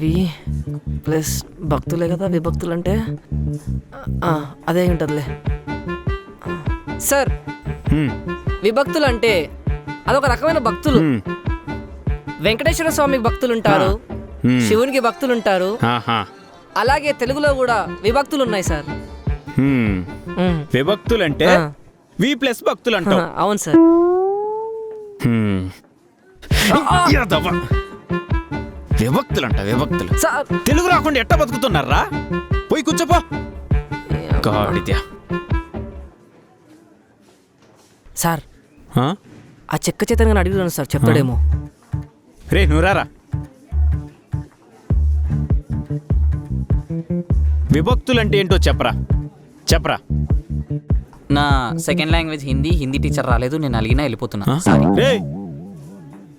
వి plus భక్తులే కదా విభక్తులు అంటే అదే ఉంటుందిలే సార్. విభక్తులు అంటే అదొక రకమైన భక్తులు. వెంకటేశ్వర స్వామికి భక్తులు ఉంటారు, శివునికి భక్తులు ఉంటారు. అలాగే తెలుగులో కూడా విభక్తులు ఉన్నాయి సార్. విభక్తులు అంటే వి ప్లస్ భక్తులు అంటావు. అవును సార్. విభక్తులు అంట విభక్తులు. సార్ తెలుగు రాకుండా ఎట్ట బతుకుతున్నారా? పోయి కూర్చోపో. సార్ ఆ చెక్క చేతనగా అడిగాను సార్, చెప్తాడేమో. రే నువ్వు రారా. విభక్తులు అంటే ఏంటో చెప్పరా చెప్పరా. నా second language Hindi. Hindi teacher రాలేదు, నేను అలిగినా వెళ్ళిపోతున్నా. సారీ. రే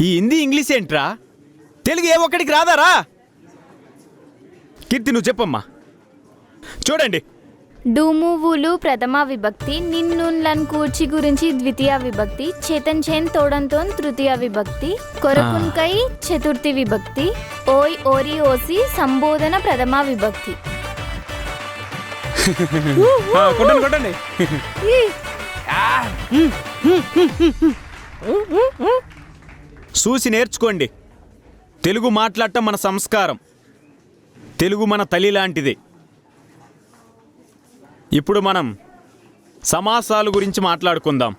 ఈ హిందీ ఇంగ్లీష్ ఏంట్రా? తెలుగు ఏ ఒక్కడికి రాదారా? కీర్తి నువ్వు చెప్పమ్మా. చూడండి, డూమువులు ప్రథమ విభక్తి, నిన్నున్లన్ కూర్చి గురించి ద్వితీయ విభక్తి, చేతన్ చేన్ తోడంతోన్ తృతీయ విభక్తి, కొరకున్కై చతుర్థి విభక్తి, ఓయ్ ఓరి ఓసి సంబోధన ప్రథమ విభక్తి. కొట్టండి కొట్టండి. చూసి నేర్చుకోండి. తెలుగు మాట్లాడటం మన సంస్కారం. తెలుగు మన తల్లి లాంటిది. ఇప్పుడు మనం సమాసాలు గురించి మాట్లాడుకుందాం.